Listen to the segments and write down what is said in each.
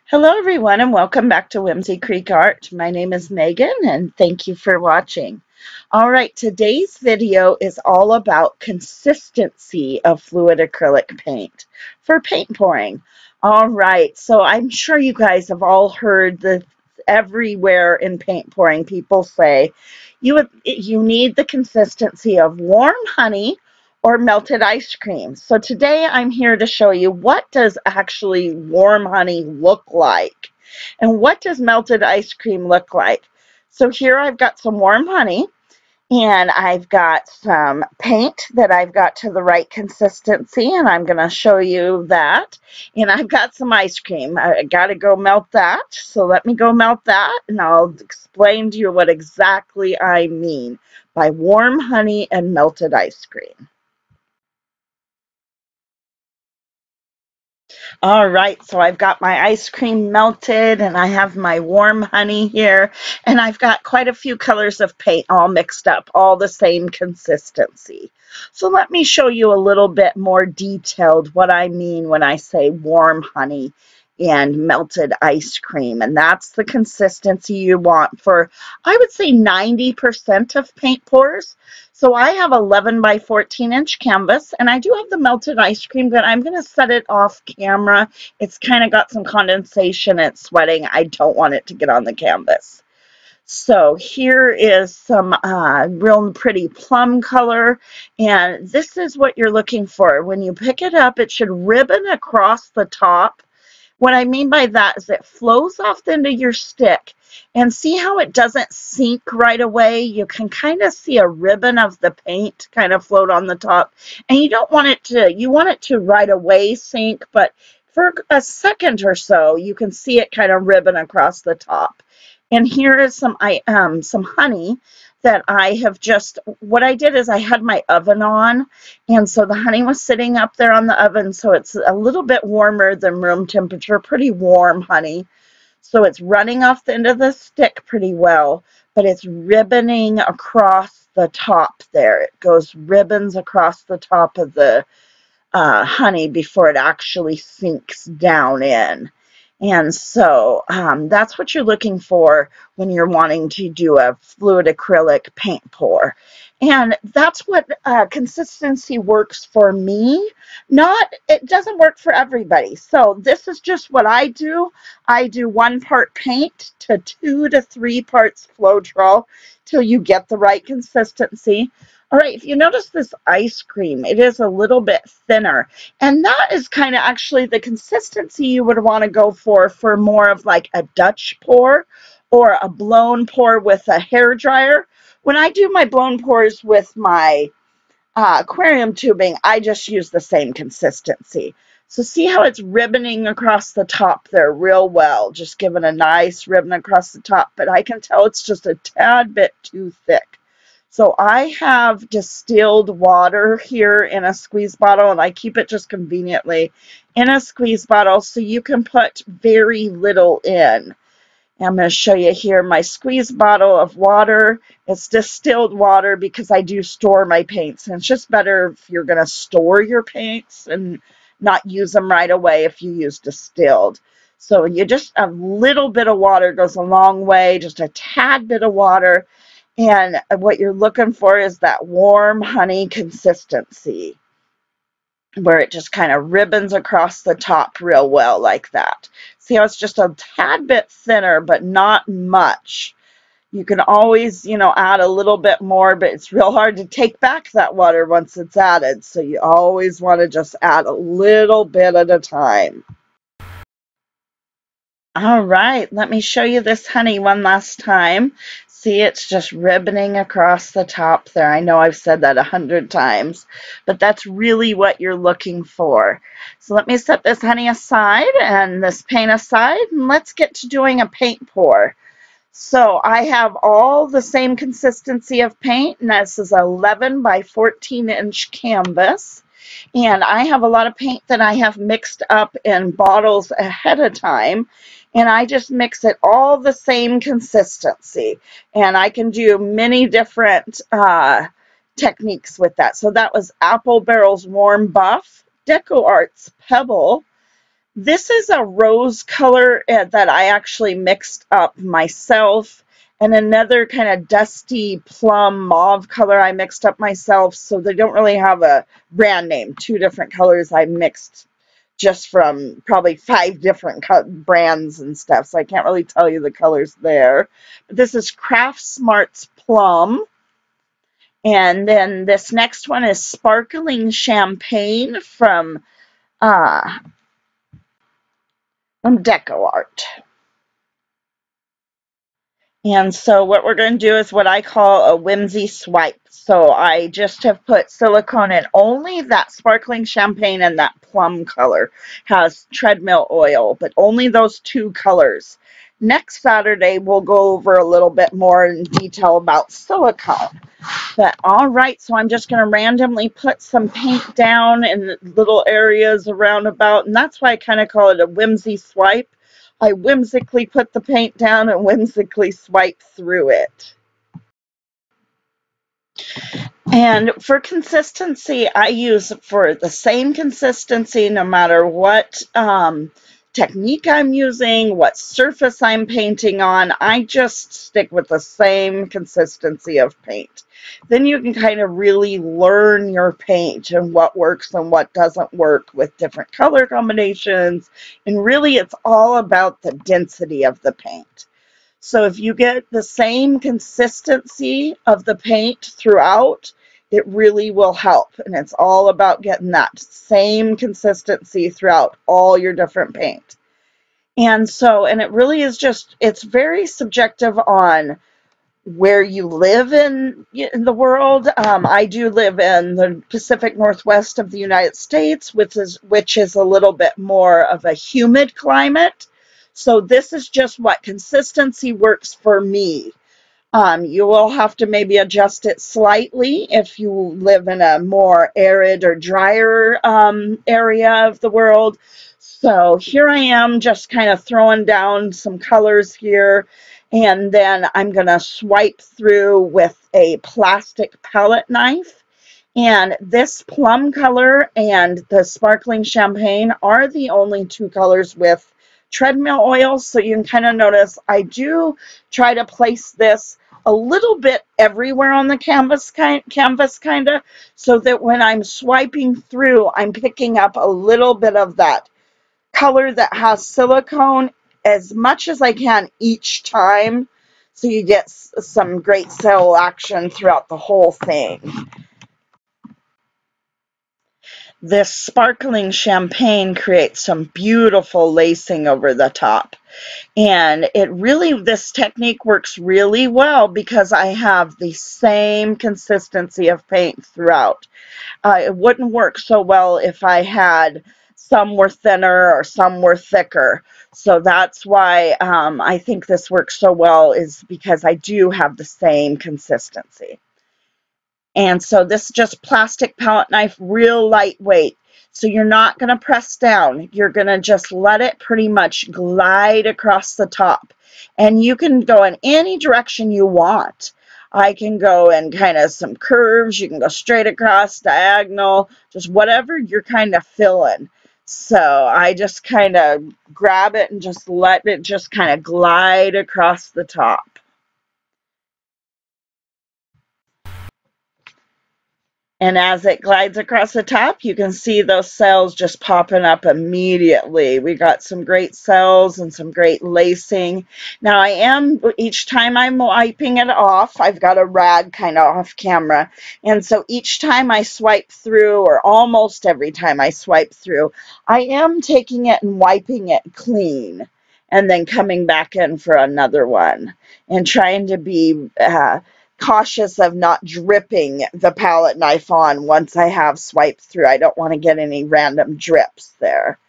Hello everyone and welcome back to Whimsy Creek Art. My name is Megan and thank you for watching. Alright, today's video is all about consistency of fluid acrylic paint for paint pouring. Alright, so I'm sure you guys have all heard that everywhere in paint pouring people say you need the consistency of warm honey or melted ice cream. So today I'm here to show you what does actually warm honey look like and what does melted ice cream look like. So here I've got some warm honey and I've got some paint that I've got to the right consistency, and I'm going to show you that. And I've got some ice cream. I got to go melt that. So let me go melt that, and I'll explain to you what exactly I mean by warm honey and melted ice cream. All right, so I've got my ice cream melted and I have my warm honey here, and I've got quite a few colors of paint all mixed up, all the same consistency. So let me show you a little bit more detailed what I mean when I say warm honey and melted ice cream. And that's the consistency you want for, I would say, 90% of paint pours. So I have 11 by 14 inch canvas, and I do have the melted ice cream, but I'm going to set it off camera. It's kind of got some condensation. It's sweating. I don't want it to get on the canvas. So here is some real pretty plum color, and this is what you're looking for. When you pick it up, it should ribbon across the top. What I mean by that is it flows off the end of your stick, and see how it doesn't sink right away? You can kind of see a ribbon of the paint kind of float on the top, and you don't want it to, you want it to right away sink, but for a second or so, you can see it kind of ribbon across the top. And here is some honey that I have just, what I did is I had my oven on, and so the honey was sitting up there on the oven, so it's a little bit warmer than room temperature, pretty warm honey. So it's running off the end of the stick pretty well, but it's ribboning across the top there. It goes ribbons across the top of the honey before it actually sinks down in. And so that's what you're looking for when you're wanting to do a fluid acrylic paint pour. And that's what consistency works for me. It doesn't work for everybody. So this is just what I do. I do 1 part paint to 2 to 3 parts Floetrol till you get the right consistency. All right, if you notice this ice cream, it is a little bit thinner. And that is kind of actually the consistency you would want to go for more of like a Dutch pour or a blown pour with a hair dryer. When I do my blown pours with my aquarium tubing, I just use the same consistency. So see how it's ribboning across the top there real well, just giving a nice ribbon across the top, but I can tell it's just a tad bit too thick. So I have distilled water here in a squeeze bottle, and I keep it just conveniently in a squeeze bottle so you can put very little in. I'm going to show you here my squeeze bottle of water. It's distilled water because I do store my paints, and it's just better if you're going to store your paints and not use them right away if you use distilled. So you just, a little bit of water goes a long way, just a tad bit of water. And what you're looking for is that warm honey consistency where it just kind of ribbons across the top real well like that. See how it's just a tad bit thinner, but not much. You can always, add a little bit more, but it's real hard to take back that water once it's added. So you always want to just add a little bit at a time. All right, let me show you this honey one last time. See, it's just ribboning across the top there. I know I've said that 100 times, but that's really what you're looking for. So let me set this honey aside and this paint aside, and let's get to doing a paint pour. So I have all the same consistency of paint, and this is 11 by 14 inch canvas. And I have a lot of paint that I have mixed up in bottles ahead of time, and I just mix it all the same consistency. And I can do many different techniques with that. So that was Apple Barrel's Warm Buff, Deco Art's Pebble, This is a rose color that I actually mixed up myself, and another kind of dusty plum mauve color I mixed up myself, so they don't really have a brand name. Two different colors I mixed just from probably 5 different brands and stuff, so I can't really tell you the colors there. But this is Craft Smarts Plum. And then this next one is Sparkling Champagne from Deco Art. And so what we're going to do is what I call a Whimsy Swipe. So I just have put silicone in. Only that Sparkling Champagne and that plum color has treadmill oil, but only those 2 colors. Next Saturday, we'll go over a little bit more in detail about silicone. But all right, so I'm just going to randomly put some paint down in little areas around about, and that's why I kind of call it a Whimsy Swipe. I whimsically put the paint down and whimsically swipe through it. And for consistency, I use for the same consistency no matter what technique I'm using, what surface I'm painting on. I just stick with the same consistency of paint. Then you can kind of really learn your paint and what works and what doesn't work with different color combinations. And really, it's all about the density of the paint. So if you get the same consistency of the paint throughout, it really will help. And it's all about getting that same consistency throughout all your different paint. And so, and it really is just, it's very subjective on where you live in the world. I do live in the Pacific Northwest of the United States, which is a little bit more of a humid climate. So this is just what consistency works for me. You will have to maybe adjust it slightly if you live in a more arid or drier area of the world. So here I am just kind of throwing down some colors here, and then I'm going to swipe through with a plastic palette knife. And this plum color and the Sparkling Champagne are the only 2 colors with treadmill oil. So you can kind of notice I do try to place this a little bit everywhere on the canvas kind of, so that when I'm swiping through, I'm picking up a little bit of that color that has silicone as much as I can each time, so you get some great cell action throughout the whole thing. This Sparkling Champagne creates some beautiful lacing over the top. And this technique works really well because I have the same consistency of paint throughout. It wouldn't work so well if I had some were thinner or some were thicker. So that's why I think this works so well, is because I do have the same consistency. And so this is just plastic palette knife, real lightweight. So you're not going to press down. You're going to just let it pretty much glide across the top. And you can go in any direction you want. I can go in kind of some curves. You can go straight across, diagonal, just whatever you're kind of feeling. So I just kind of grab it and just let it just kind of glide across the top. And as it glides across the top, you can see those cells just popping up immediately. We got some great cells and some great lacing. Now each time I'm wiping it off, I've got a rag kind of off camera. And so each time I swipe through, or almost every time I swipe through, I am taking it and wiping it clean, and then coming back in for another one, and trying to be cautious of not dripping the palette knife on once I have swiped through. I don't want to get any random drips there.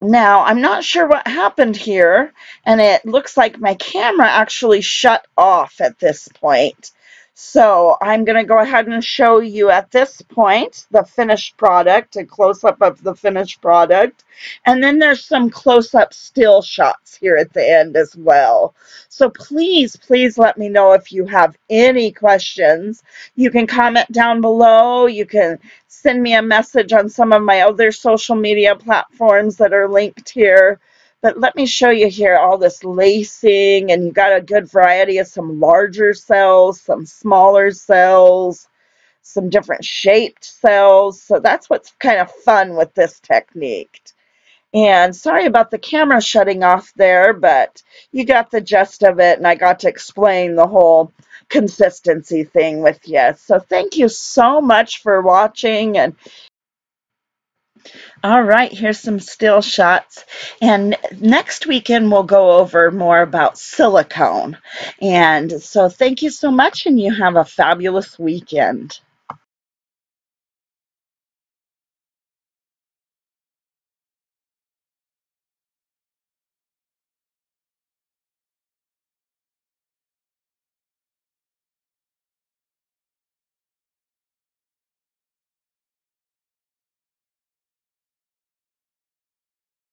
Now, I'm not sure what happened here, and it looks like my camera actually shut off at this point. So I'm going to go ahead and show you at this point the finished product, a close-up of the finished product. And then there's some close-up still shots here at the end as well. So please, please let me know if you have any questions. You can comment down below. You can send me a message on some of my other social media platforms that are linked here. But let me show you here all this lacing, and you got a good variety of some larger cells, some smaller cells, some different shaped cells. So that's what's kind of fun with this technique. And sorry about the camera shutting off there, but you got the gist of it, and I got to explain the whole consistency thing with you. So thank you so much for watching, and all right, here's some still shots. And next weekend, we'll go over more about silicone. And so thank you so much, and you have a fabulous weekend.